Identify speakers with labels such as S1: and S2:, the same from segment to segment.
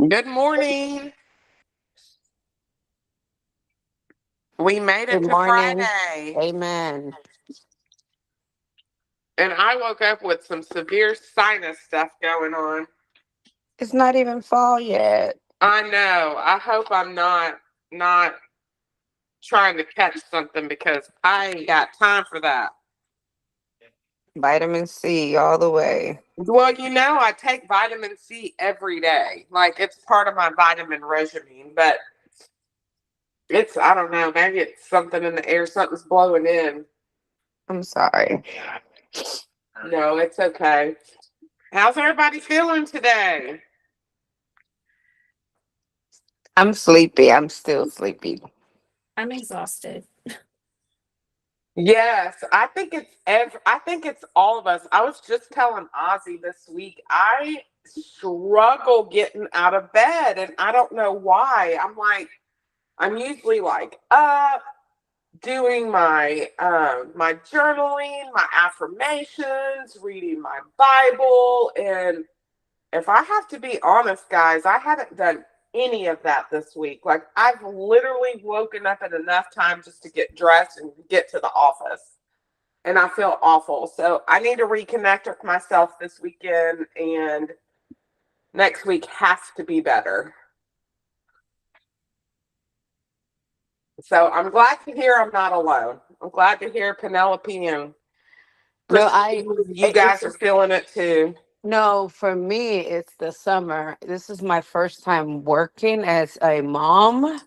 S1: Good morning. We made
S2: Good
S1: it to
S2: morning.
S1: Friday.
S2: Amen.
S1: And I woke up with some severe sinus stuff going on.
S2: It's not even fall yet.
S1: I know. I hope I'm not trying to catch something because I ain't got time for that.
S2: Vitamin C all the way.
S1: Well, I take vitamin C every day. Like it's part of my vitamin regimen, but I don't know, maybe it's something in the air, something's blowing in.
S2: I'm sorry.
S1: No, it's okay. How's everybody feeling today?
S2: I'm sleepy. I'm still sleepy.
S3: I'm exhausted.
S1: Yes, I think it's all of us. I was just telling Ozzy this week, I struggle getting out of bed and I don't know why. I'm usually like up doing my journaling, my affirmations, reading my Bible, and if I have to be honest, guys, I haven't done any of that this week. Like, I've literally woken up in enough time just to get dressed and get to the office. And I feel awful. So I need to reconnect with myself this weekend, and next week has to be better. So I'm glad to hear I'm not alone. I'm glad to hear Penelope and
S2: No,
S1: Christine, you guys are feeling it too.
S2: no, for me it's the summer. This is my first time working as a mom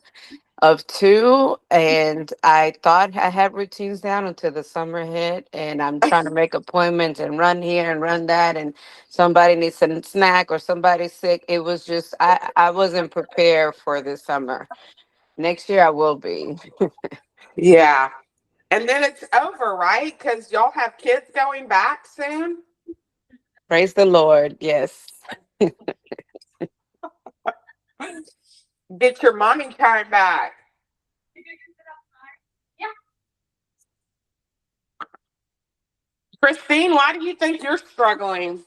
S2: of two, and I thought I had routines down until the summer hit, and I'm trying to make appointments and run here and run that, and somebody needs a snack or somebody's sick. It was just I wasn't prepared for this summer. Next year I will be.
S1: Yeah. And then it's over, right? Because y'all have kids going back soon.
S2: Praise the Lord. Yes.
S1: Get your mommy time back. Christine, why do you think you're struggling?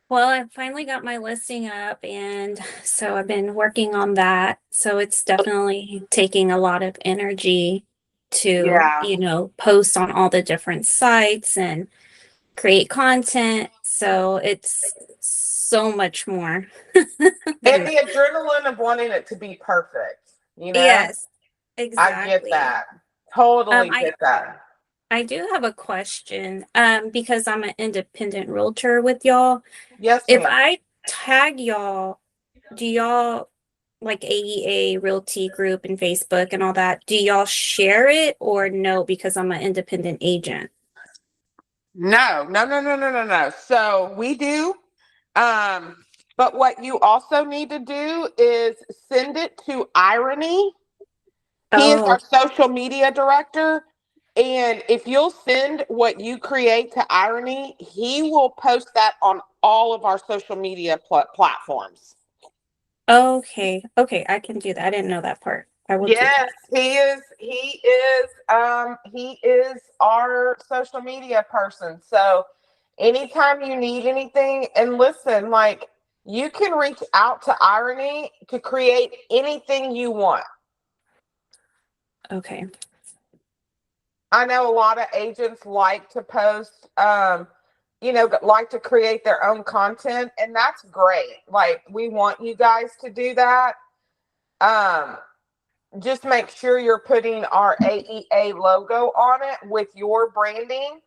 S3: Well, I finally got my listing up, and so I've been working on that. So it's definitely taking a lot of energy to,
S1: Yeah.
S3: post on all the different sites and create content. So it's so much more.
S1: And the adrenaline of wanting it to be perfect, you know?
S3: Yes,
S1: I get
S3: exactly.
S1: that. Totally
S3: I
S1: get that.
S3: I do have a question. Because I'm an independent realtor with y'all.
S1: Yes,
S3: If
S1: ma'am.
S3: I tag y'all, do y'all like AEA Realty Group and Facebook and all that? Do y'all share it or no? Because I'm an independent agent.
S1: No, no, no, no, no, no, no. So we do. Um, but what you also need to do is send it to Irony. He is
S3: Oh,
S1: our social media director. And if you'll send what you create to Irony, he will post that on all of our social media platforms.
S3: okay. Okay, I can do that. I didn't know that part. I will do
S1: Yes,
S3: that.
S1: he is our social media person. So anytime you need anything, and listen, like you can reach out to Irony to create anything you want.
S3: Okay.
S1: I know a lot of agents like to post, like to create their own content, and that's great. Like, we want you guys to do that. Um, just make sure you're putting our AEA logo on it with your branding,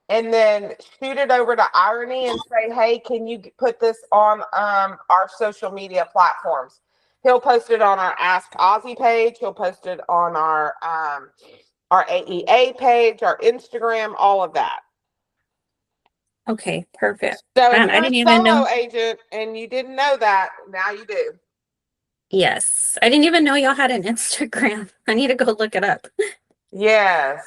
S1: and then shoot it over to Irony and say, "Hey, can you put this on our social media platforms?" He'll post it on our Ask Ozzy page. He'll post it on our AEA page, our Instagram, all of that.
S3: Okay, perfect.
S1: So if
S3: Man, I
S1: you're a
S3: didn't even
S1: solo
S3: know.
S1: agent and you didn't know that, now you do.
S3: Yes. I didn't even know y'all had an Instagram. I need to go look it up.
S1: Yes.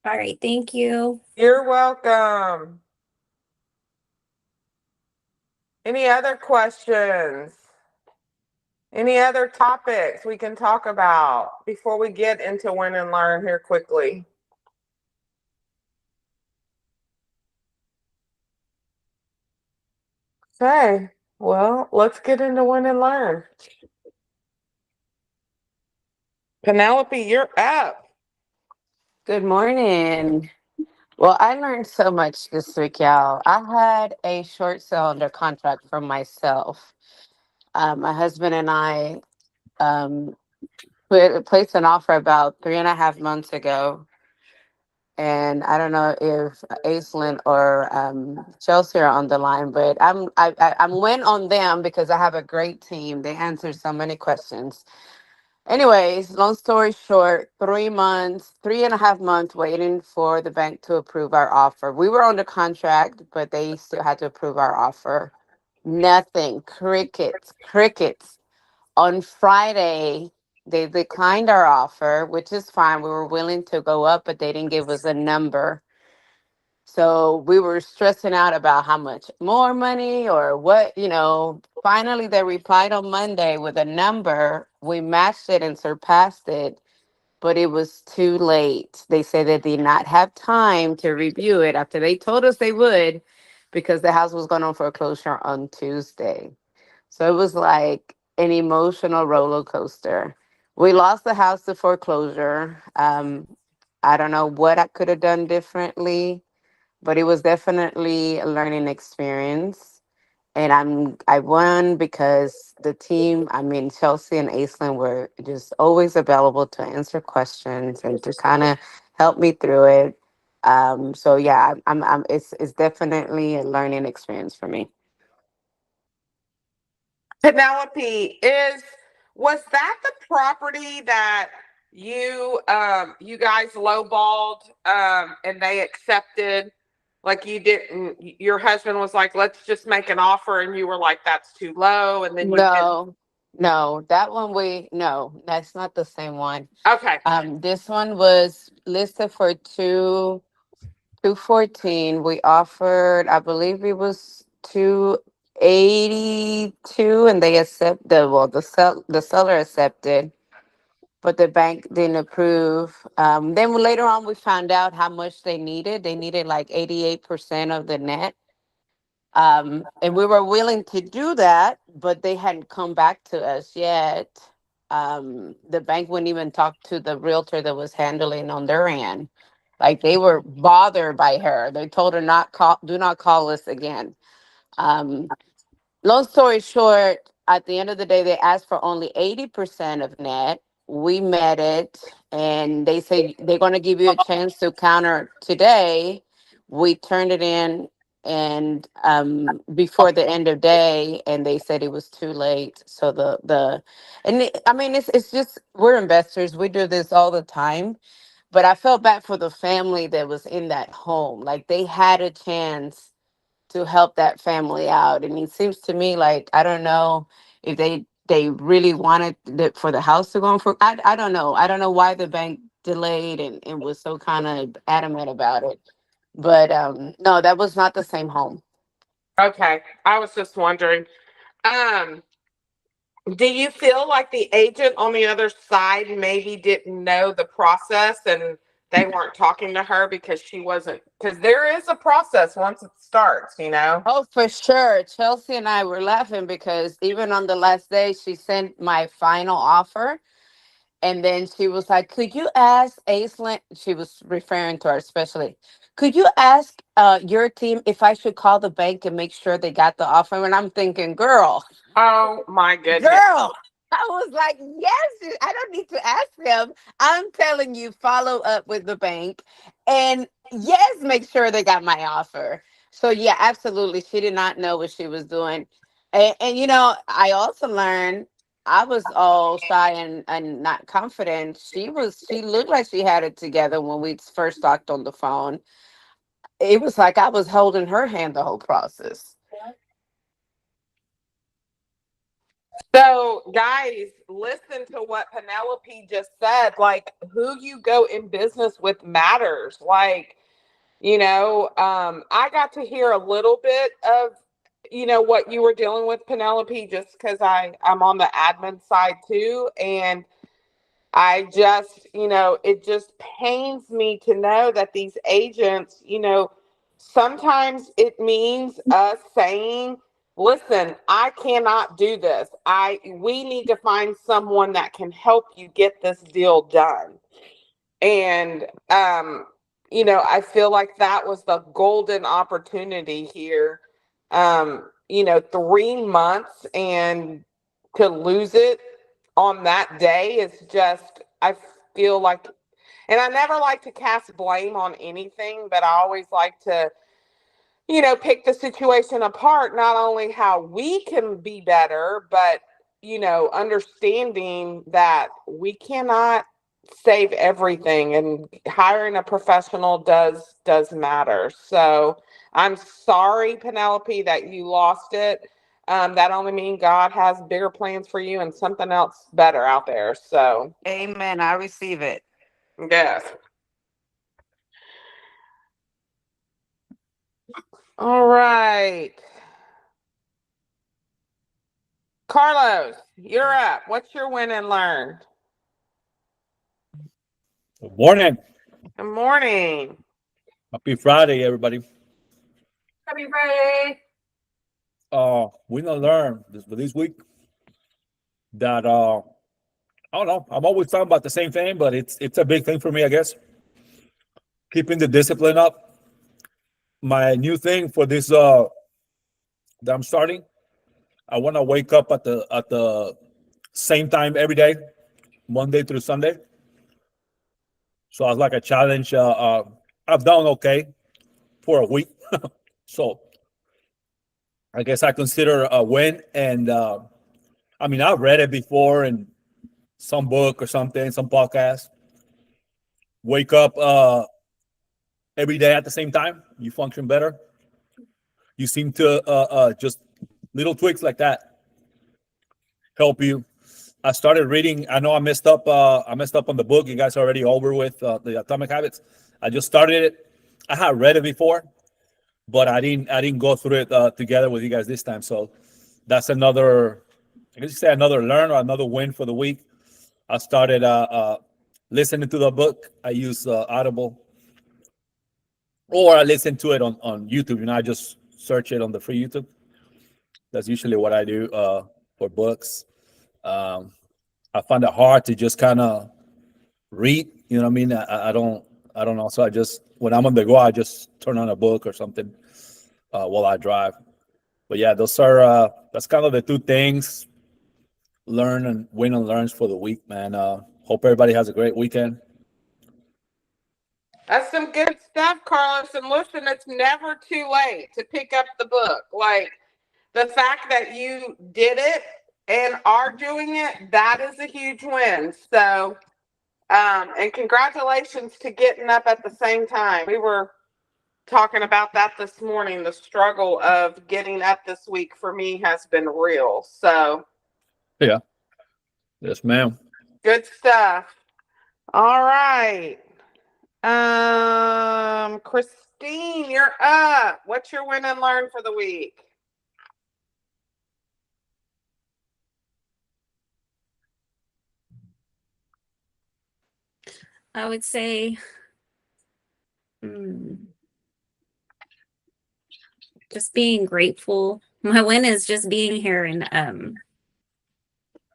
S3: All right, thank you.
S1: You're welcome. Any other questions? Any other topics we can talk about before we get into Win and Learn here quickly? Okay. Well, let's get into win and learn. Penelope, you're up.
S2: Good morning. Well, I learned so much this week, y'all. I had a short sale under contract for myself. My husband and I um, placed an offer about 3.5 months ago. And I don't know if Aislinn or Chelsea are on the line, but I'm win on them because I have a great team. They answer so many questions. Anyways, long story short, 3 months, 3.5 months waiting for the bank to approve our offer. We were under contract, but they still had to approve our offer. Nothing, crickets, crickets. On Friday, they declined our offer, which is fine. We were willing to go up, but they didn't give us a number. So we were stressing out about how much more money or what, Finally, they replied on Monday with a number. We matched it and surpassed it, but it was too late. They said they did not have time to review it after they told us they would because the house was going on foreclosure on Tuesday. So it was like an emotional roller coaster. We lost the house to foreclosure. I don't know what I could have done differently, but it was definitely a learning experience. And I won because the team, I mean Chelsea and Aislinn were just always available to answer questions and to kind of help me through it. So yeah, it's definitely a learning experience for me.
S1: Penelope, is was that the property that you guys lowballed and they accepted? Like you didn't, your husband was like, let's just make an offer, and you were like, that's too low, and then you did.
S2: No, no, that one no, that's not the same one.
S1: Okay.
S2: This one was listed for 214. We offered, I believe it was 282, and they accept the seller accepted, but the bank didn't approve. Then later on, we found out how much they needed. They needed like 88% of the net. And we were willing to do that, but they hadn't come back to us yet. The bank wouldn't even talk to the realtor that was handling on their end. Like they were bothered by her. They told her not call, do not call us again. Um, Long story short, at the end of the day, they asked for only 80% of net. We met it, and they say they're going to give you a chance to counter today. We turned it in and before the end of day, and they said it was too late. So I mean, it's just we're investors. We do this all the time. But I felt bad for the family that was in that home. Like they had a chance to help that family out. And it seems to me like I don't know if they really wanted for the house to go on for. I don't know. I don't know why the bank delayed and was so kind of adamant about it. But no, that was not the same home.
S1: Okay. I was just wondering. Um, do you feel like the agent on the other side maybe didn't know the process and they weren't talking to her because she wasn't, because there is a process once it starts, you know?
S2: Oh, for sure. Chelsea and I were laughing because even on the last day, she sent my final offer. And then she was like, could you ask Aislinn? She was referring to our specialist. Could you ask your team if I should call the bank and make sure they got the offer? And I'm thinking, girl,
S1: Oh my goodness.
S2: girl. I was like, yes, I don't need to ask them. I'm telling you, follow up with the bank. And yes, make sure they got my offer. So, yeah, absolutely. She did not know what she was doing. And I also learned I was all shy and not confident. She looked like she had it together when we first talked on the phone. It was like I was holding her hand the whole process.
S1: So, guys, listen to what Penelope just said. Like, who you go in business with matters. Like, I got to hear a little bit of, what you were dealing with, Penelope, just because I'm on the admin side too. And it just pains me to know that these agents, sometimes it means us saying, listen, I cannot do this. We need to find someone that can help you get this deal done. And I feel like that was the golden opportunity here. 3 months and to lose it on that day is just, I feel like, and I never like to cast blame on anything, but I always like to pick the situation apart, not only how we can be better, but, understanding that we cannot save everything and hiring a professional does matter. So I'm sorry, Penelope, that you lost it. That only means God has bigger plans for you and something else better out there. So,
S2: Amen. I receive it.
S1: yes. All right. Carlos, you're up. What's your win and learn?
S4: Good morning.
S1: Good morning.
S4: Happy Friday, everybody.
S3: Happy Friday.
S4: We gonna learn this week that I don't know. I'm always talking about the same thing, but it's a big thing for me, I guess. Keeping the discipline up. My new thing for this that I'm starting. I want to wake up at the same time every day, Monday through Sunday. So I was like a challenge. I've done okay for a week, so I guess I consider a win. And I mean, I've read it before in some book or something, some podcast. Wake up every day at the same time, you function better. You seem to just little tweaks like that help you. I started reading. I know I messed up. I messed up on the book. You guys are already over with the Atomic Habits. I just started it. I had read it before, but I didn't go through it together with you guys this time. So that's another, I guess you say another learn or another win for the week. I started listening to the book. I use Audible, or I listen to it on YouTube. I just search it on the free YouTube. That's usually what I do for books. I find it hard to just kind of read. You know what I mean? I don't know. So I just, when I'm on the go, I just turn on a book or something while I drive. But yeah, those are that's kind of the two things. Learn and win and learns for the week, man. Hope everybody has a great weekend.
S1: That's some good stuff, Carlos. And listen, it's never too late to pick up the book. Like the fact that you did it and are doing it, that is a huge win. So, and congratulations to getting up at the same time. We were talking about that this morning. The struggle of getting up this week for me has been real. So,
S4: Yeah. Yes, ma'am.
S1: good stuff. All right. Christine, you're up. What's your win and learn for the week?
S3: I would say just being grateful. My win is just being here and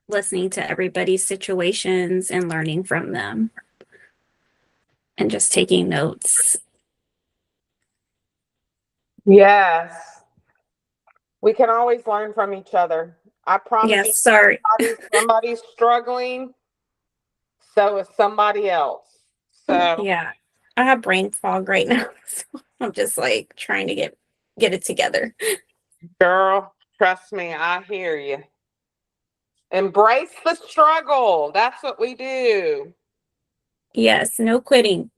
S3: listening to everybody's situations and learning from them and just taking notes.
S1: Yes. We can always learn from each other. I promise you,
S3: Yes, sorry.
S1: somebody's struggling, so is somebody else. So
S3: Yeah, I have brain fog right now. So I'm just like trying to get it together.
S1: girl, trust me, I hear you. Embrace the struggle. That's what we do.
S3: Yes, no quitting.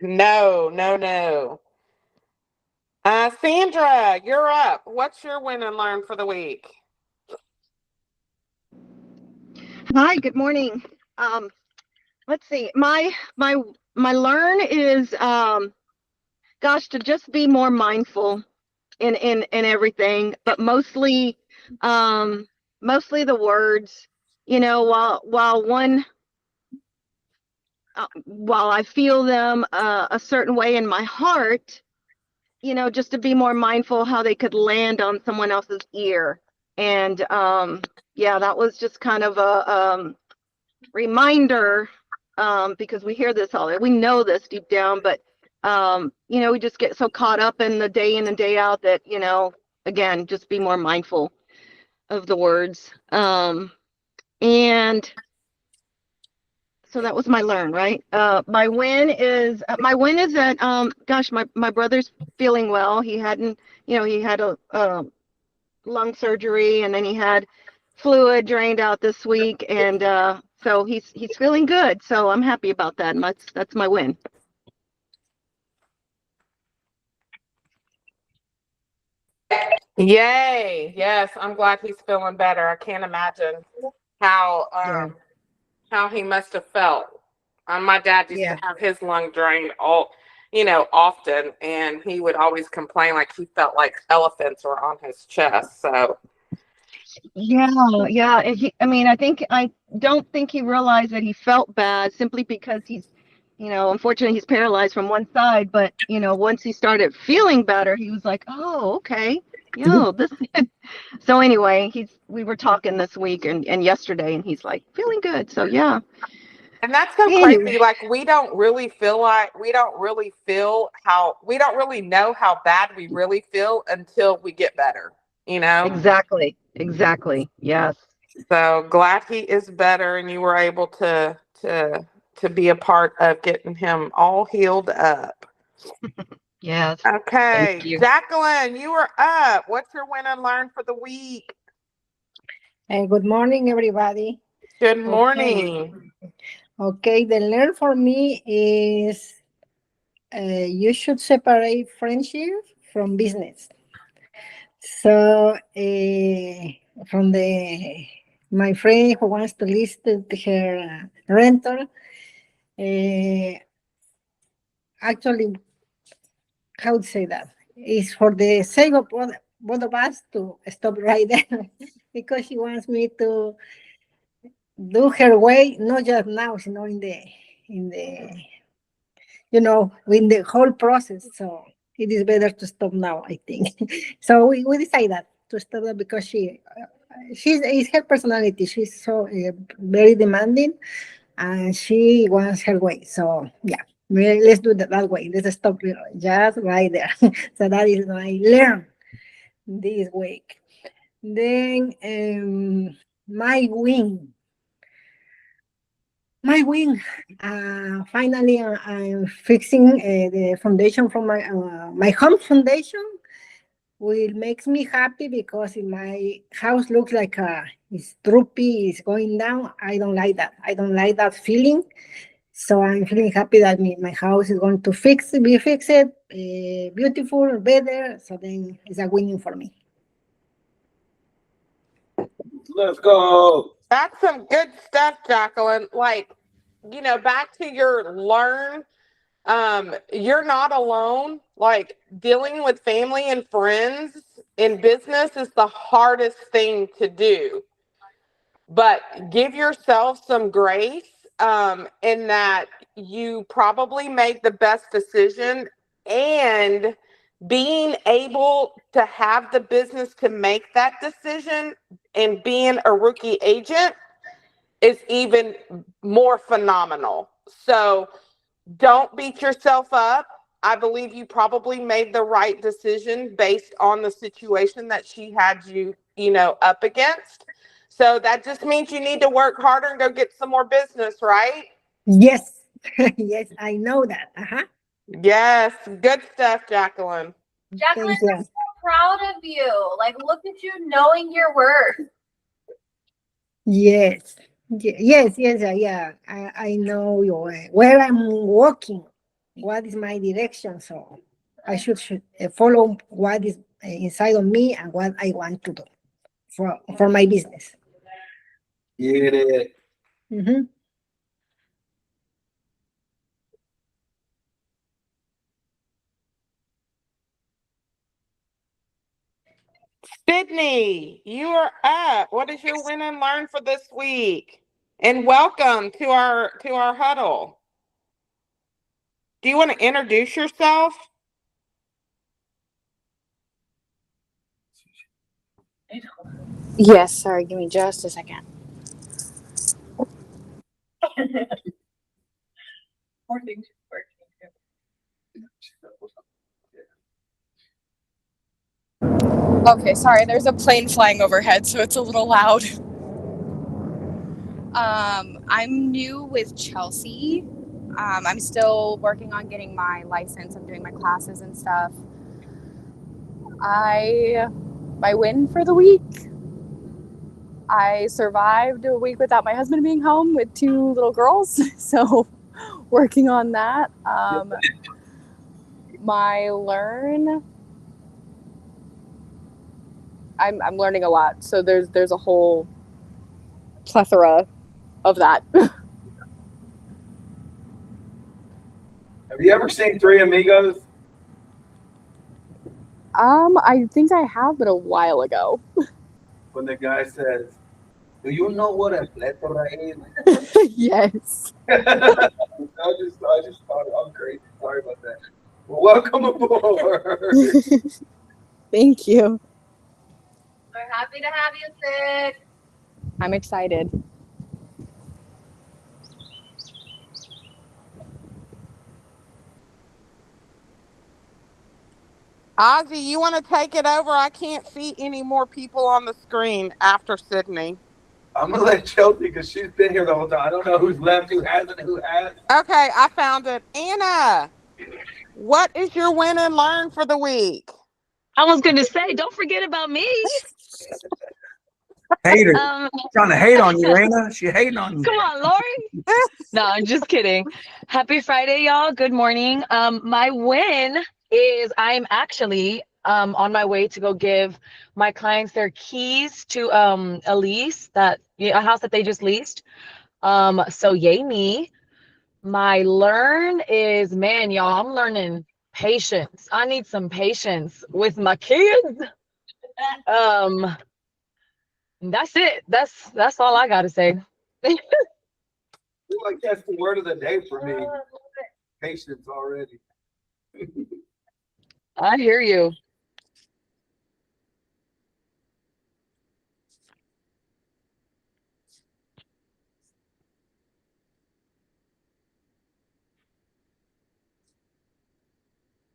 S1: No, no, no. Sandra, you're up. What's your win and learn for the week?
S5: Hi, good morning. Let's see. My learn is gosh, to just be more mindful in everything, but mostly the words. While I feel them a certain way in my heart, just to be more mindful how they could land on someone else's ear. And yeah, that was just kind of a reminder, because we hear this all, we know this deep down, but we just get so caught up in the day in and day out that, again, just be more mindful of the words. And so that was my learn, right? My win is that gosh, my brother's feeling well. He hadn't, he had a lung surgery, and then he had fluid drained out this week, and so he's feeling good. So I'm happy about that. And that's my win.
S1: Yay. Yes, I'm glad he's feeling better. I can't imagine how
S6: Yeah.
S1: how he must have felt. My dad used
S6: Yeah.
S1: to have his lung drained often, and he would always complain like he felt like elephants were on his chest. So
S5: Yeah. I don't think he realized that he felt bad simply because he's, unfortunately he's paralyzed from one side. But once he started feeling better, he was like, oh, okay, this. So anyway, we were talking this week and yesterday, and he's like feeling good. So yeah.
S1: and that's so
S5: Anyway.
S1: crazy. Like we don't really know how bad we really feel until we get better,
S5: Exactly. Yes.
S1: So glad he is better and you were able to be a part of getting him all healed up.
S5: Yes.
S1: Okay,
S5: Thank you.
S1: Jacqueline, you are up. What's your win and learn for the week?
S6: Good morning, everybody.
S1: Good
S6: Okay.
S1: morning.
S6: Okay, the learn for me is you should separate friendship from business. So, from my friend who wants to list her renter, actually, how to say that? It's for the sake of both of us to stop right there because she wants me to do her way, not just now, in the in the whole process. So it is better to stop now, I think. So we decided that to stop that because she's it's her personality. She's so very demanding, and she wants her way. So yeah, let's do that way. Let's stop just right there. So that is my learn this week. Then my win. My win. Finally, I'm fixing the foundation for my home foundation. Will makes me happy because if my house looks like it's droopy, it's going down. I don't like that. I don't like that feeling. So I'm feeling happy that my house is going to be fixed, beautiful, better. So then it's a winning for me.
S4: Let's go.
S1: That's some good stuff, Jacqueline. Like, back to your learn, you're not alone. Like dealing with family and friends in business is the hardest thing to do. But give yourself some grace, in that you probably made the best decision, and being able to have the business to make that decision and being a rookie agent is even more phenomenal. So don't beat yourself up. I believe you probably made the right decision based on the situation that she had you, up against. So that just means you need to work harder and go get some more business, right?
S6: Yes, yes, I know that. Uh-huh.
S1: Yes, good stuff, Jacqueline.
S7: Jacqueline,
S6: Thank you.
S7: I'm so proud of you. Like, look at you knowing your worth.
S6: Yes, yes, yes, yeah. I know where I'm walking, what is my direction. So I should follow what is inside of me and what I want to do for my business.
S4: Get it.
S6: Mm-hmm.
S1: Sydney, you are up. What is your win and learn for this week? And welcome to our huddle. Do you want to introduce yourself?
S8: Yes, sorry, give me just a second. Okay, sorry, there's a plane flying overhead, so it's a little loud. I'm new with Chelsea. I'm still working on getting my license. I'm doing my classes and stuff. My win for the week, I survived a week without my husband being home with 2 little girls. So working on that. My learn, I'm learning a lot. So there's a whole plethora of that.
S9: Have you ever seen Three Amigos?
S8: I think I have, but a while ago.
S9: When the guy says, "Do you know what a plethora is?"
S8: Yes.
S9: I just thought I'm crazy. Sorry about that. Well, welcome aboard.
S8: Thank you.
S7: We're happy to have you, Sid.
S8: I'm excited.
S1: Ozzy, you want to take it over? I can't see any more people on the screen after Sydney.
S9: I'm gonna let Chelsea because she's been here the whole time. I don't know who's left, who hasn't, who has.
S1: Okay, I found it. Anna, what is your win and learn for the week?
S10: I was gonna say, don't forget about me.
S11: Hater.
S10: Um,
S11: Trying to hate on you, Anna. She hating on you.
S10: come on, Lori. No, I'm just kidding. Happy Friday, y'all. Good morning. My win is I'm actually on my way to go give my clients their keys to a lease a house that they just leased. So yay me. My learn is, man, y'all, I'm learning patience. I need some patience with my kids. That's it. That's all I gotta say.
S9: I feel like that's the word of the day for me. Patience already.
S10: I hear you.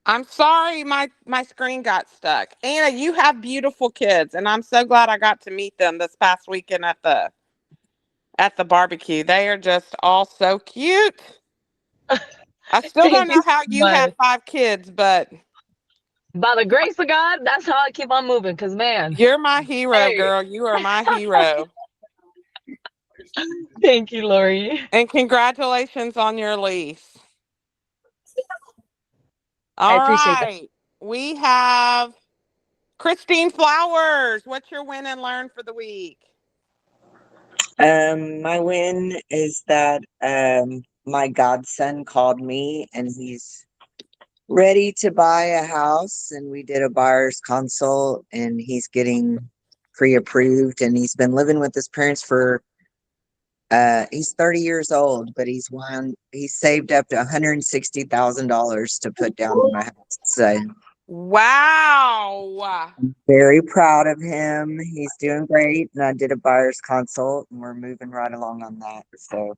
S1: I'm sorry, my screen got stuck. Anna, you have beautiful kids, and I'm so glad I got to meet them this past weekend at the barbecue. They are just all so cute. I still don't
S10: Thank you
S1: know
S10: so
S1: how you
S10: much.
S1: have 5 kids, but
S10: By the grace of God, that's how I keep on moving. Cause man,
S1: you're my hero,
S10: hey,
S1: girl. You are my hero.
S10: thank you, Lori.
S1: And congratulations on your lease.
S10: I
S1: All
S10: appreciate that.
S1: right. We have Christine Flowers. What's your win and learn for the week?
S12: My win is that my godson called me and he's ready to buy a house, and we did a buyer's consult and he's getting pre-approved, and he's been living with his parents for he's 30 years old, but he's saved up to $160,000 to put down on my house. So
S1: Wow.
S12: I'm very proud of him. He's doing great. And I did a buyer's consult and we're moving right along on that. So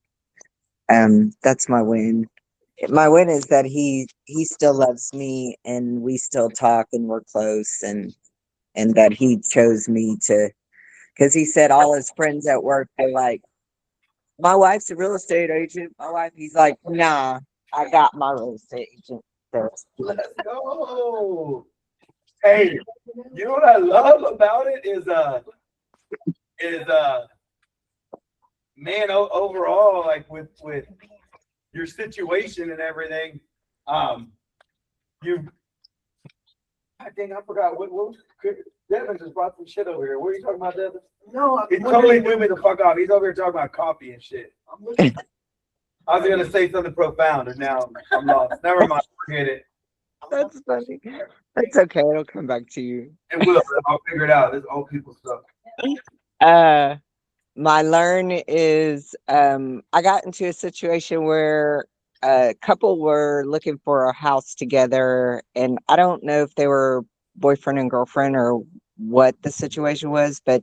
S12: that's my win. My win is that he still loves me and we still talk and we're close, and that he chose me to, because he said all his friends at work are like, my wife's a real estate agent. He's like, nah, I got my real estate agent. So,
S9: Let's go. Hey, you know what I love about it is man, overall, like with your situation and everything, you, I think I forgot what was, Devin just brought some shit over here. What are you talking about, Devin? No, he totally threw me the fuck off. He's over here talking about coffee and shit. I was gonna say something profound, and now I'm lost. Never mind, forget it.
S12: that's funny. That's okay. It'll come back to you.
S9: It will. I'll figure it out. This old people stuff.
S12: My learn is I got into a situation where a couple were looking for a house together, and I don't know if they were boyfriend and girlfriend or what the situation was, but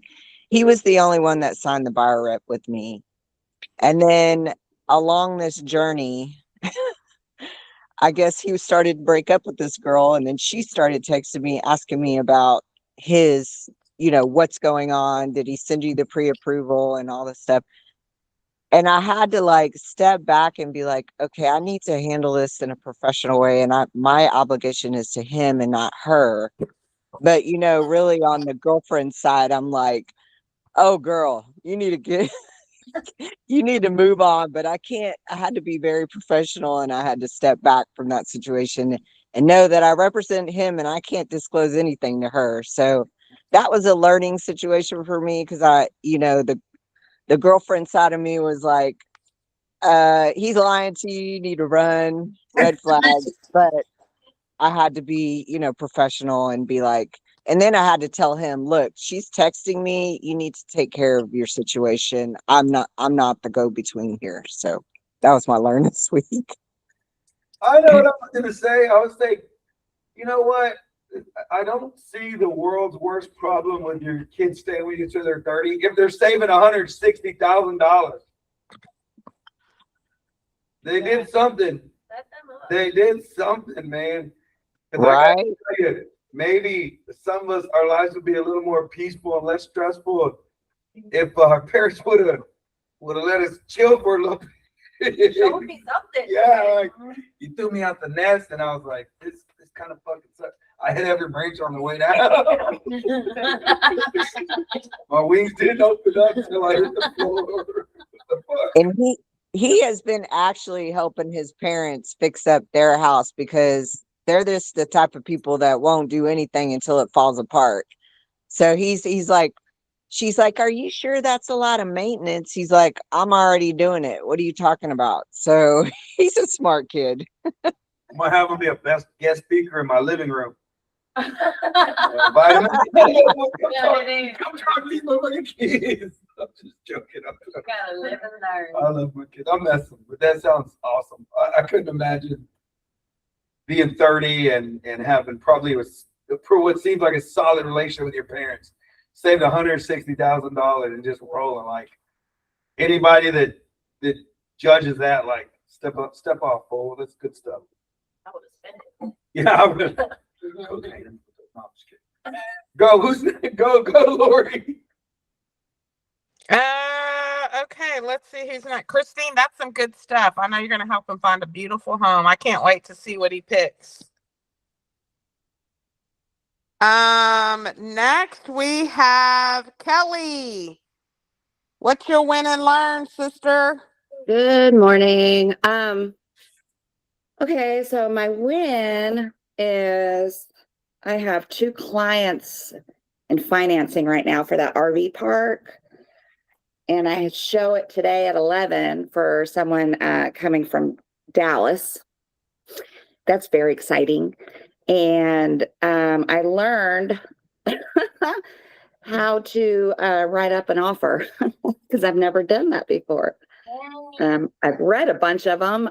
S12: he was the only one that signed the buyer rep with me. And then along this journey, I guess he started to break up with this girl, and then she started texting me, asking me about his, what's going on. Did he send you the pre-approval and all this stuff? And I had to like step back and be like, okay, I need to handle this in a professional way. And my obligation is to him and not her. But, really on the girlfriend side, I'm like, oh girl, you need to move on. But I had to be very professional, and I had to step back from that situation and know that I represent him and I can't disclose anything to her. So that was a learning situation for me, because the girlfriend side of me was like, he's lying to you, you need to run, red flags. But I had to be, professional and be like, and then I had to tell him, look, she's texting me, you need to take care of your situation. I'm not the go-between here. So that was my learn this week.
S9: I know what I was gonna say. I was saying, you know what? I don't see the world's worst problem with your kids staying with you till they're 30 if they're saving $160,000. They did something. They did something, man.
S12: Right?
S9: I tell you, maybe some of us, our lives would be a little more peaceful and less stressful if our parents would have let us chill for a little bit.
S7: Showed me something.
S9: Yeah, like, you threw me out the nest, and I was like, this kind of fucking sucks. I hit every branch on the way down. My wings didn't open up until I hit the floor.
S12: And he has been actually helping his parents fix up their house, because they're the type of people that won't do anything until it falls apart. So he's like, she's like, are you sure that's a lot of maintenance? He's like, I'm already doing it. What are you talking about? So he's a smart kid.
S9: I'm gonna have him be a best guest speaker in my living room. Vitamin. Come talk to these little kids. I'm just joking.
S7: Gotta live and learn.
S9: I love my kids. I'm messing, but that sounds awesome. I couldn't imagine being 30 and having probably what seems like a solid relationship with your parents, saved $160,000 and just rolling. Like, anybody that judges that, like, step off, fool. That's good stuff.
S7: I would have spent it.
S9: Yeah, I would. Okay. No, I'm just kidding. Go, who's go, Lori.
S1: Okay, let's see who's next. Christine, that's some good stuff. I know you're going to help him find a beautiful home. I can't wait to see what he picks. Next we have Kelly. What's your win and learn, sister?
S13: Good morning. Okay, so my win is I have 2 clients in financing right now for that RV park. And I show it today at 11 for someone coming from Dallas. That's very exciting. And I learned how to write up an offer because I've never done that before. I've read a bunch of them,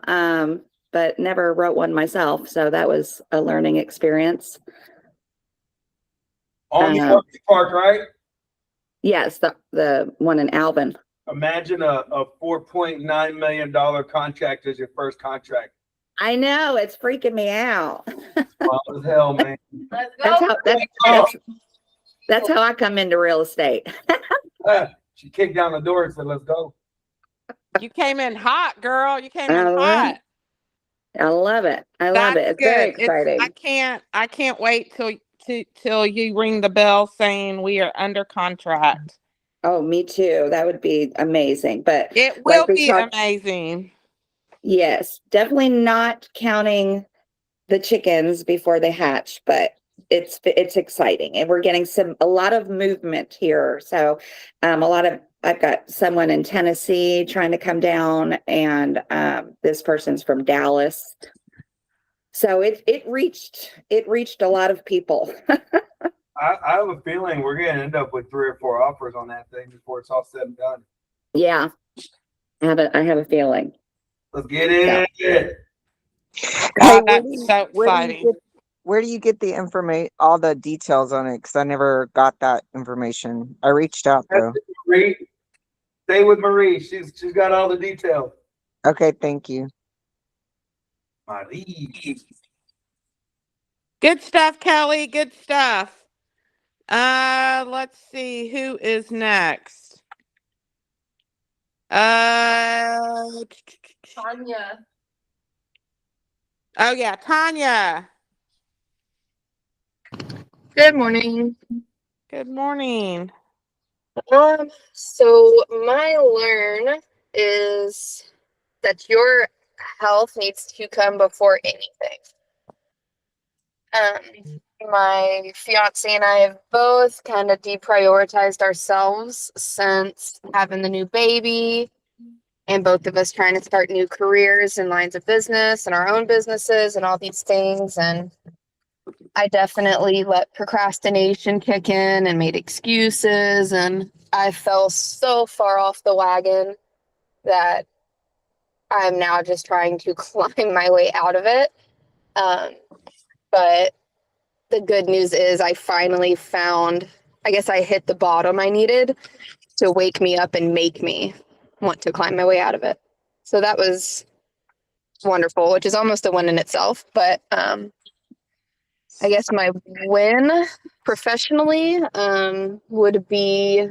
S13: but never wrote one myself. So that was a learning experience.
S9: On the RV park, right?
S13: Yes, the one in Alvin.
S9: Imagine a $4.9 million contract as your first contract.
S13: I know, it's freaking me out.
S9: Wild as hell, man.
S7: Let's go.
S13: That's how I come into real estate.
S9: She kicked down the door and said, let's go.
S1: You came in hot, girl. You came in hot.
S13: I love it.
S1: That's
S13: It's
S1: good.
S13: very exciting.
S1: I can't wait till you ring the bell saying we are under contract.
S13: Oh, me too. That would be amazing. But
S1: it will be amazing.
S13: Yes, definitely not counting the chickens before they hatch, but it's exciting, and we're getting a lot of movement here. So I've got someone in Tennessee trying to come down, and this person's from Dallas. So it reached a lot of people.
S9: I have a feeling we're gonna end up with 3 or 4 offers on that thing before it's all said and done.
S13: Yeah, I have a feeling.
S9: Let's get it.
S1: God, that's so exciting.
S12: where do you get the information, all the details on it? Because I never got that information. I reached out though.
S9: Marie, stay with Marie. She's got all the details.
S12: Okay, thank you.
S9: Marie.
S1: Good stuff, Kelly. Good stuff. Let's see who is next.
S7: Tanya.
S1: Oh yeah, Tanya.
S14: Good morning.
S1: Good morning.
S14: So my learn is that your health needs to come before anything. My fiance and I have both kind of deprioritized ourselves since having the new baby, and both of us trying to start new careers and lines of business and our own businesses and all these things. And I definitely let procrastination kick in and made excuses, and I fell so far off the wagon that I'm now just trying to climb my way out of it. But the good news is I finally found, I guess I hit the bottom I needed to wake me up and make me want to climb my way out of it. So that was wonderful, which is almost a win in itself. But I guess my win professionally would be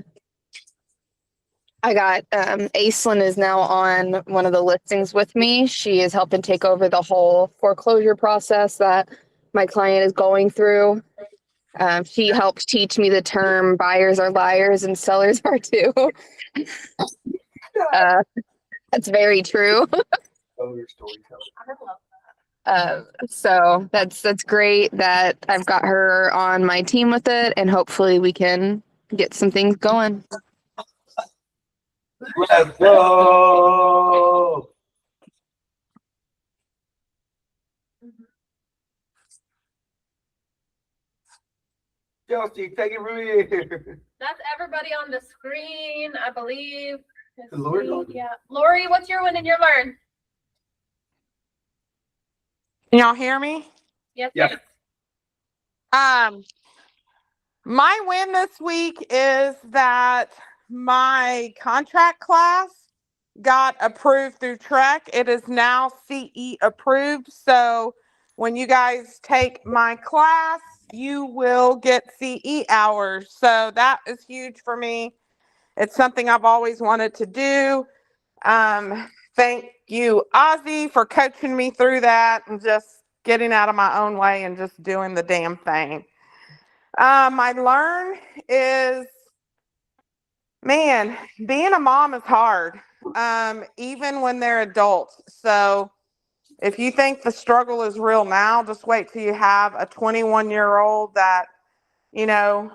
S14: I got Aislinn is now on one of the listings with me. She is helping take over the whole foreclosure process that my client is going through. She helped teach me the term buyers are liars and sellers are too. That's very true. So that's great that I've got her on my team with it, and hopefully we can get some things going.
S9: Let's go. Chelsea, take it from here.
S7: That's everybody on the screen, I believe. Let's
S9: Lori
S7: see.
S9: on?
S7: Yeah. Lori, what's your win and your learn?
S1: Can y'all hear me?
S7: Yes.
S9: Yeah.
S1: My win this week is that my contract class got approved through Trek. It is now CE approved. So when you guys take my class, you will get CE hours. So that is huge for me. It's something I've always wanted to do. Thank you, Ozzy, for coaching me through that and just getting out of my own way and just doing the damn thing. My learn is, man, being a mom is hard, even when they're adults. So if you think the struggle is real now, just wait till you have a 21-year-old that, you know,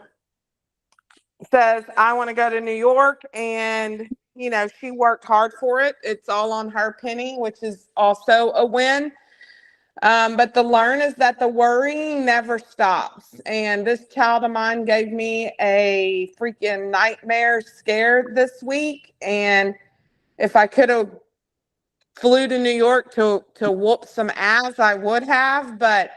S1: says, I want to go to New York, and, you know, she worked hard for it. It's all on her penny, which is also a win. But the learn is that the worrying never stops. And this child of mine gave me a freaking nightmare scare this week. And if I could have flew to New York to whoop some ass, I would have. But,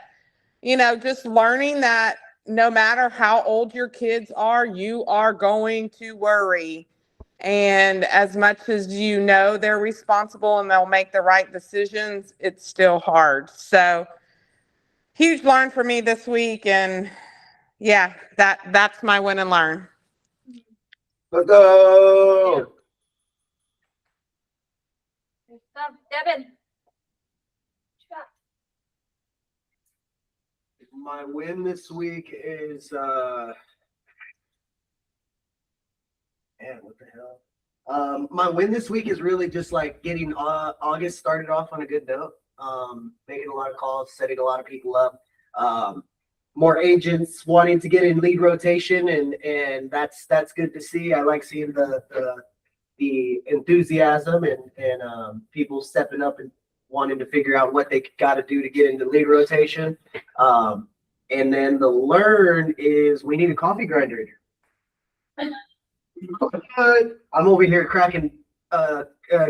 S1: you know, just learning that no matter how old your kids are, you are going to worry. And as much as you know they're responsible and they'll make the right decisions, it's still hard. So huge learn for me this week. And yeah, that's my win and learn.
S9: Let's go.
S7: Devin.
S15: My win this week is man, what the hell? My win this week is really just like getting August started off on a good note. Making a lot of calls, setting a lot of people up. More agents wanting to get in lead rotation, and that's good to see. I like seeing the enthusiasm and people stepping up and wanting to figure out what they got to do to get into lead rotation. And then the learn is we need a coffee grinder. I'm over here cracking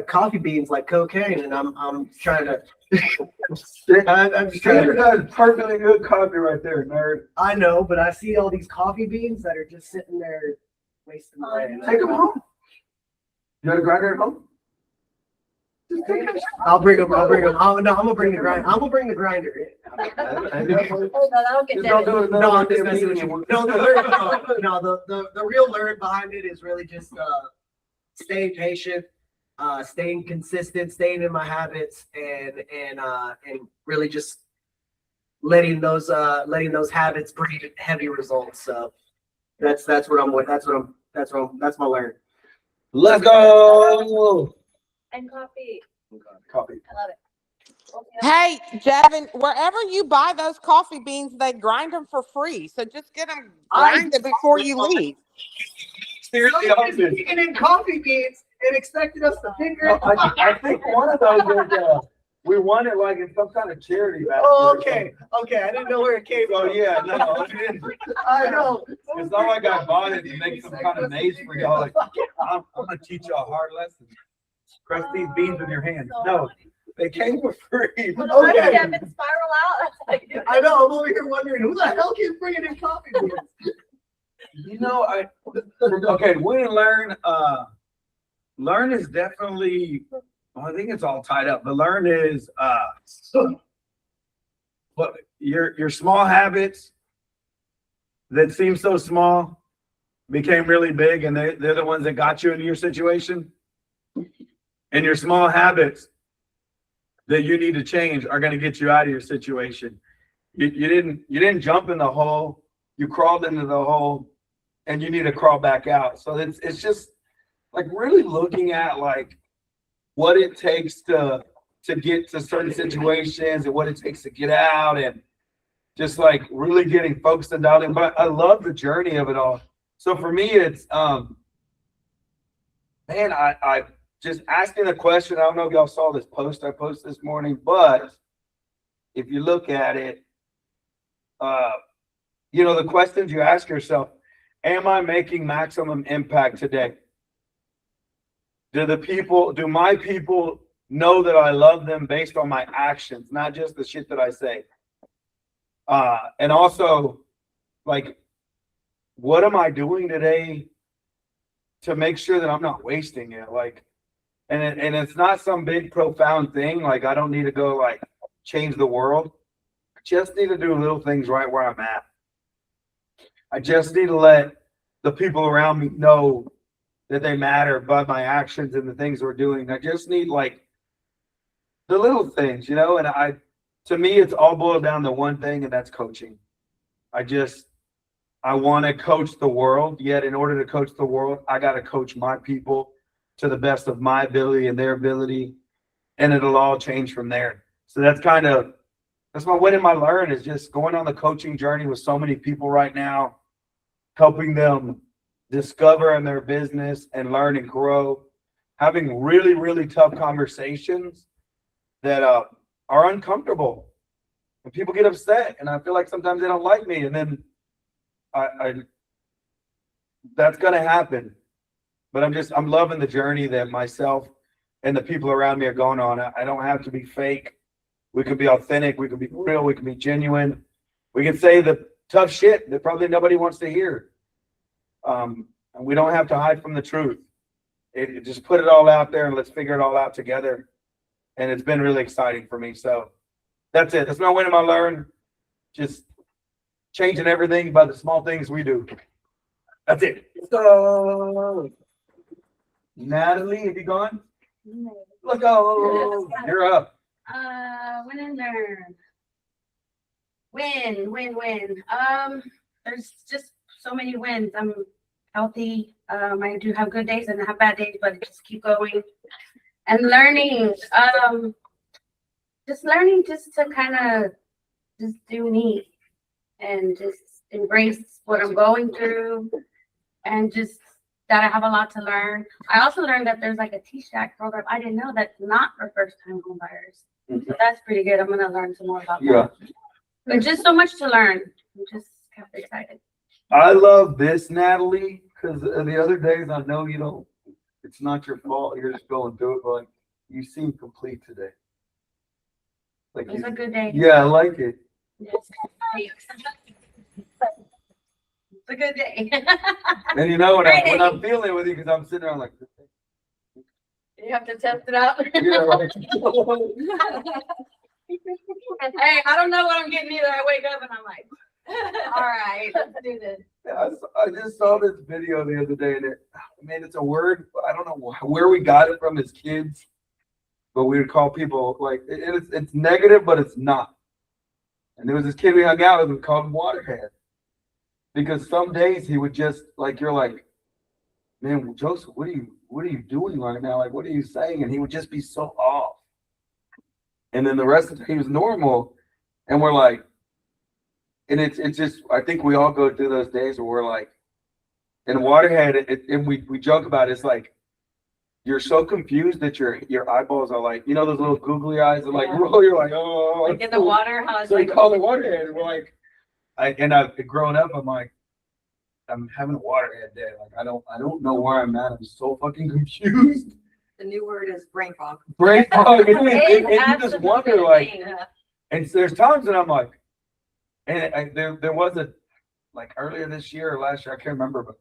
S15: coffee beans like cocaine, and I'm trying to. I'm just trying to.
S9: That's perfectly good coffee right there, nerd.
S15: I know, but I see all these coffee beans that are just sitting there wasting away.
S9: Take them home. You got a grinder at home?
S15: I'll bring them. Oh, no, I'm gonna bring the grinder. I'm gonna bring the grinder.
S7: Oh, no, that'll get
S9: Just don't do it.
S15: No, I'm just messing with you. No, the real learn behind it is really just staying patient, staying consistent, staying in my habits, and really just letting those habits breed heavy results. So that's what I'm with. That's my learn.
S9: Let's go.
S7: And coffee.
S9: Coffee.
S7: I love it.
S1: Hey, Jevin, wherever you buy those coffee beans, they grind them for free. So just get them grinded before you leave.
S9: Seriously,
S15: Chicken and coffee beans and expected us to figure it out.
S9: I think one of those was we won it like in some kind of charity basket.
S15: Oh, okay. I didn't know where it came
S9: Oh
S15: from.
S9: yeah, no, it is.
S15: I know.
S9: It's not like I bought it to make some kind of maze for y'all. Like, I'm gonna teach y'all a hard lesson. Press these beans with your hands. No, they came for free.
S15: Okay.
S7: Spiral out.
S15: I know. I'm over here wondering who the hell keeps bringing in coffee beans.
S9: You know, okay, win and learn. Learn is definitely. Well, I think it's all tied up. But learn is what your small habits that seem so small became really big, and they're the ones that got you into your situation. And your small habits that you need to change are going to get you out of your situation. You didn't jump in the hole. You crawled into the hole, and you need to crawl back out. So it's just like really looking at like what it takes to get to certain situations and what it takes to get out, and just like really getting focused and dialed in. But I love the journey of it all. So for me, it's man, I just asking a question. I don't know if y'all saw this post I posted this morning, but if you look at it, you know, the questions you ask yourself: am I making maximum impact today? Do my people know that I love them based on my actions, not just the shit that I say? And also, like, what am I doing today to make sure that I'm not wasting it? Like, and it's not some big profound thing. Like, I don't need to go like change the world. I just need to do little things right where I'm at. I just need to let the people around me know that they matter by my actions and the things we're doing. I just need like the little things, you know, and to me, it's all boiled down to one thing, and that's coaching. I want to coach the world, yet in order to coach the world, I got to coach my people to the best of my ability and their ability, and it'll all change from there. So that's my win and my learn, is just going on the coaching journey with so many people right now, helping them discover in their business and learn and grow, having really, really tough conversations that are uncomfortable, and people get upset, and I feel like sometimes they don't like me, and then that's going to happen. But I'm loving the journey that myself and the people around me are going on. I don't have to be fake. We can be authentic. We can be real. We can be genuine. We can say the tough shit that probably nobody wants to hear. And we don't have to hide from the truth. Just put it all out there and let's figure it all out together. And it's been really exciting for me. So that's it. That's my win and my learn. Just changing everything by the small things we do. That's it. So, Natalie, have you gone? Let's go. You're up.
S16: Win and learn. Win. There's just so many wins. I'm healthy. I do have good days and I have bad days, but I just keep going and learning. Just learning just to kind of just do me and just embrace what I'm going through, and just that I have a lot to learn. I also learned that there's like a T-Shack program. I didn't know that's not for first-time home buyers. So that's pretty good. I'm gonna learn some more about that. But just so much to learn. I'm just kind of excited.
S9: I love this, Natalie, because the other days I know you don't it's not your fault. You're just going through it, but like, you seem complete today. Like
S16: It's a good day.
S9: Yeah, I like it.
S16: It's a good day.
S9: And you know when
S16: Great day.
S9: I'm feeling it with you, because I'm sitting around like,
S16: You have to test it out.
S9: yeah, like,
S16: Hey, I don't know what I'm getting either. I wake up and I'm like, all right, let's do this.
S9: I just saw this video the other day, and it's a word. I don't know where we got it from as kids, but we would call people like it's negative, but it's not. And there was this kid we hung out with, we called him Waterhead, because some days he would just like, you're like, man, Joseph, what are you doing right now? Like, what are you saying? And he would just be so off. And then the rest of the day he was normal, and we're like. And it's just, I think we all go through those days where we're like, in Waterhead, and we joke about it, it's like, you're so confused that your eyeballs are like, those little googly eyes are like, roll, you're like, oh.
S16: Like in the water, how it's
S9: So
S16: like,
S9: you call it Waterhead, and we're like, I've grown up, I'm like, I'm having a Waterhead day. Like, I don't know where I'm at. I'm so fucking confused.
S17: The new word is brain fog.
S9: Brain fog, and you just
S17: absolutely
S9: wonder, like,
S17: thing.
S9: and so there's times that I'm like, and there was a, like earlier this year or last year, I can't remember, but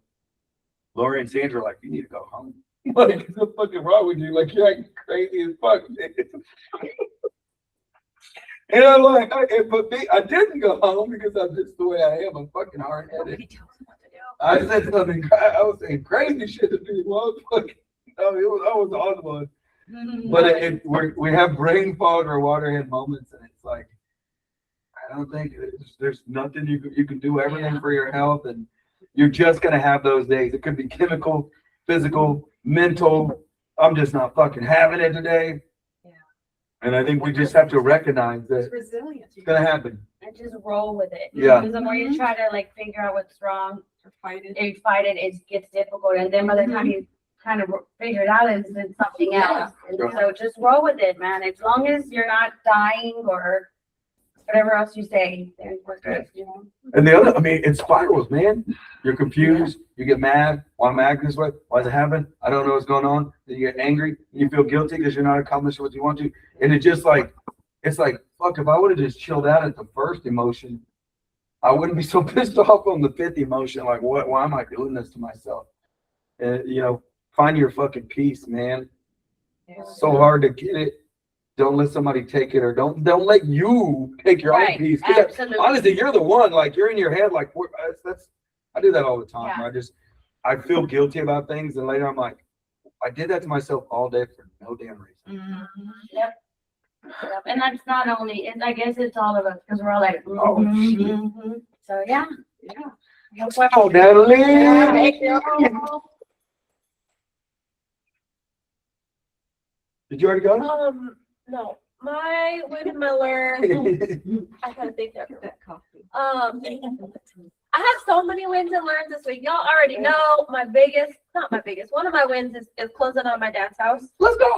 S9: Lori and Sandra were like, you need to go home. Like, what's fucking wrong with you? Like, you're acting crazy as fuck. And I'm like, I didn't go home because I'm just the way I am. I'm fucking hard headed. I said something, I was saying crazy shit to people. I was the odd one. But we have brain fog or Waterhead moments, and it's like, I don't think there's nothing you can do everything for your health, and you're just gonna have those days. It could be chemical, physical, mental. I'm just not fucking having it today.
S16: Yeah.
S9: And I think we just have to recognize that
S17: Resilience.
S9: it's gonna happen.
S16: and just roll with it.
S9: Yeah.
S16: Because the more you try to like figure out what's wrong,
S17: Or fight it.
S16: and you fight it, it gets difficult. And then by the time you kind of figure it out, it's something else. And so just roll with it, man. As long as you're not dying or whatever else you say, then we're good,
S9: And the other, it spirals, man. You're confused. You get mad. Why am I acting this way? Why does it happen? I don't know what's going on. Then you get angry. You feel guilty because you're not accomplishing what you want to. And it's like, fuck, if I would have just chilled out at the first emotion, I wouldn't be so pissed off on the fifth emotion. Like, why am I doing this to myself? Find your fucking peace, man. It's so hard to get it. Don't let somebody take it, or don't let you take your own peace.
S16: Absolutely.
S9: Honestly, you're the one, like, you're in your head, like, I do that all the time.
S16: Yeah.
S9: I feel guilty about things, and later I'm like, I did that to myself all day for no damn reason.
S16: Mm-hmm. Yep. And that's not only, I guess it's all of us, because we're all like, So yeah.
S9: Oh, Natalie.
S16: Thank you.
S9: Did you already go?
S18: No. My win and my learn. I had to think there for that coffee. I have so many wins and learns this week. Y'all already know not my biggest. One of my wins is closing on my dad's house.
S9: Let's go.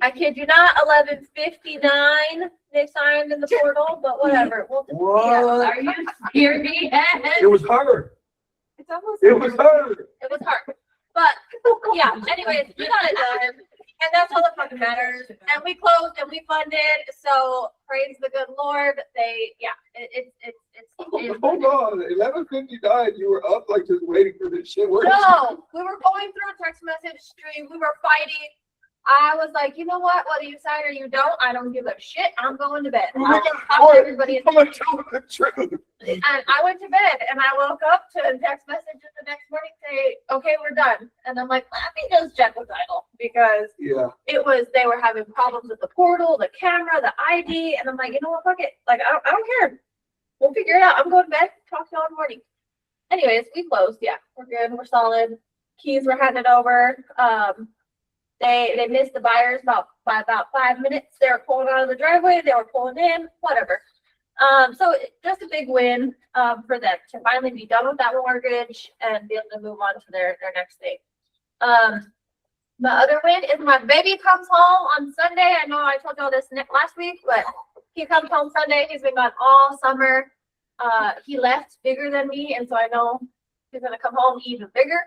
S18: I kid you not, 11:59. They signed in the portal, but whatever.
S9: What?
S18: Are you serious?
S9: It was hard.
S18: It's almost.
S9: It was hard.
S18: It was hard. But yeah, anyways, we got it done. And that's all that fucking matters. And we closed and we funded. So praise the good Lord.
S9: Hold on. 11:59. You were up like just waiting for this shit.
S18: No, we were going through a text message stream. We were fighting. I was like, you know what? Whether you sign or you don't, I don't give a shit. I'm going to bed. I'm
S9: gonna tell the truth.
S18: And I went to bed and I woke up to a text message the next morning say, okay, we're done. And I'm like, let me just check with title because they were having problems with the portal, the camera, the ID. And I'm like, you know what? Fuck it. Like, I don't care. We'll figure it out. I'm going to bed. Talk to y'all in the morning. Anyways, we closed. Yeah, we're good. We're solid. Keys were handed over. They missed the buyers by about 5 minutes. They were pulling out of the driveway. They were pulling in, whatever. So just a big win for them to finally be done with that mortgage and be able to move on to their next thing. The other win is my baby comes home on Sunday. I know I told y'all this last week, but he comes home Sunday. He's been gone all summer. He left bigger than me, and so I know he's gonna come home even bigger.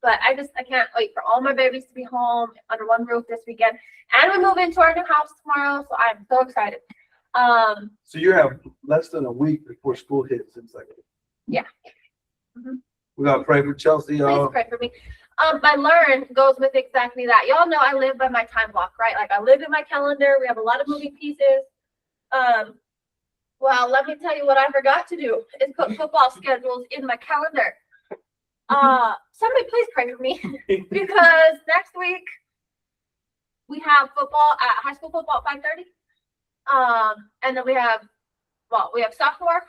S18: But I can't wait for all my babies to be home under one roof this weekend. And we move into our new house tomorrow, so I'm so excited.
S9: So you have less than a week before school hits. It's like,
S18: yeah. Mm-hmm.
S9: We gotta pray for Chelsea, y'all.
S18: Please pray for me. My learn goes with exactly that. Y'all know I live by my time block, right? Like I live in my calendar. We have a lot of moving pieces. Well, let me tell you what I forgot to do is put football schedules in my calendar. Somebody please pray for me because next week we have football at high school football at 5:30. And then we have sophomore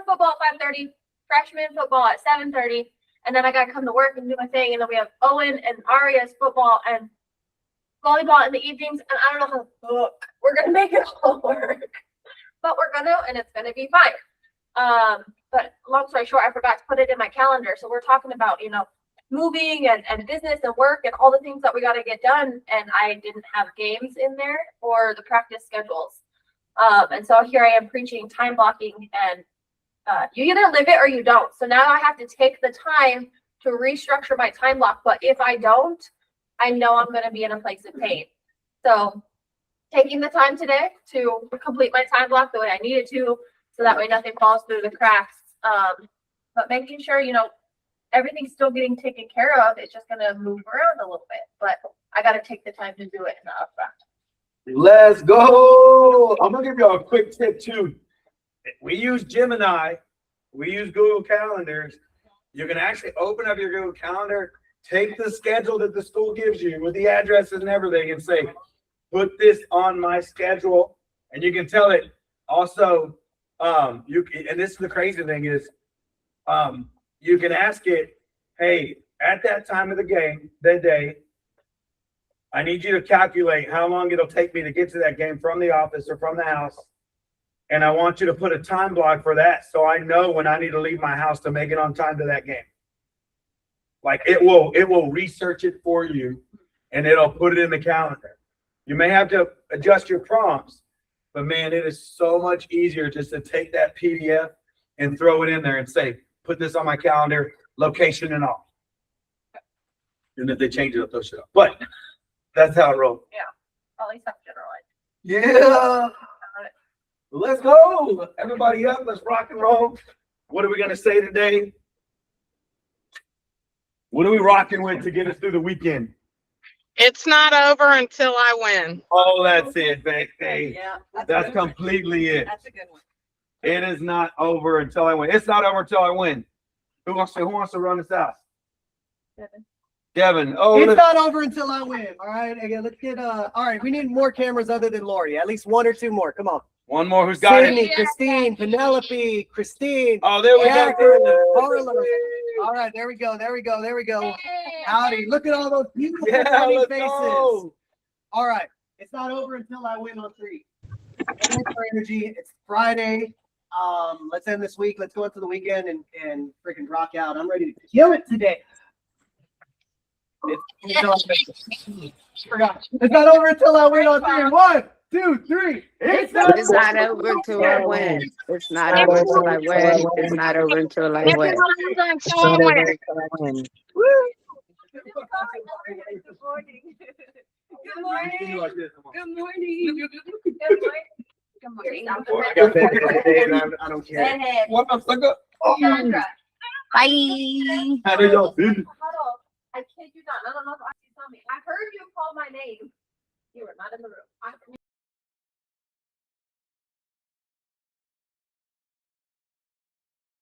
S18: football at 5:30, freshman football at 7:30, and then I gotta come to work and do my thing. And then we have Owen and Aria's football and volleyball in the evenings. And I don't know how we're gonna make it all work, but we're gonna, and it's gonna be fine. But long story short, I forgot to put it in my calendar. So we're talking about, moving and business and work and all the things that we got to get done. And I didn't have games in there or the practice schedules. And so here I am preaching time blocking, and you either live it or you don't. So now I have to take the time to restructure my time block. But if I don't, I know I'm going to be in a place of pain. So taking the time today to complete my time block the way I needed to, so that way nothing falls through the cracks. But making sure, everything's still getting taken care of. It's just going to move around a little bit, but I got to take the time to do it in the upfront.
S9: Let's go. I'm going to give you a quick tip too. We use Gemini. We use Google Calendars. You can actually open up your Google Calendar, take the schedule that the school gives you with the addresses and everything and say, put this on my schedule. And you can tell it also, and this is the crazy thing is, you can ask it, hey, at that time of the game, that day, I need you to calculate how long it'll take me to get to that game from the office or from the house. And I want you to put a time block for that so I know when I need to leave my house to make it on time to that game. Like it will research it for you and it'll put it in the calendar. You may have to adjust your prompts, but man, it is so much easier just to take that PDF and throw it in there and say, put this on my calendar, location and all. And if they change it, they'll show up. But that's how it rolls.
S18: Yeah, at least that's generalized.
S9: Yeah. Let's go. Everybody up. Let's rock and roll. What are we going to say today? What are we rocking with to get us through the weekend?
S1: It's not over until I win.
S9: Oh, that's it, baby.
S17: Yeah,
S9: That's completely it.
S17: That's a good one.
S9: It is not over until I win. It's not over until I win. Who wants to run this out? Devin. Oh,
S15: it's not over until I win. All right. Again, let's get all right. We need more cameras other than Lori. At least one or two more. Come on.
S9: One more. Who's got
S15: Sydney,
S9: it?
S15: Christine, Penelope, Christine.
S9: Oh, there we go.
S15: Carla. All right, there we go. There we go. There we go. Howdy. Look at all those beautiful funny faces.
S9: Go.
S15: All right. It's not over until I win on 3. Thanks for energy. It's Friday. Let's end this week. Let's go into the weekend and freaking rock out. I'm ready to kill it today. Forgot. It's not over until I win on 3. 1, 2, 3.
S2: It's not over until I win. It's not over until I win. It's not over until I win.
S12: It's not over until I win.
S18: Good morning. Good morning. Good morning. Good morning.
S15: I got bed today and I don't care.
S9: What up, sucker?
S18: Sandra.
S2: Bye.
S9: How do y'all feel?
S18: I kid you not. I don't know if I saw me. I heard you call my name. You were not in the room.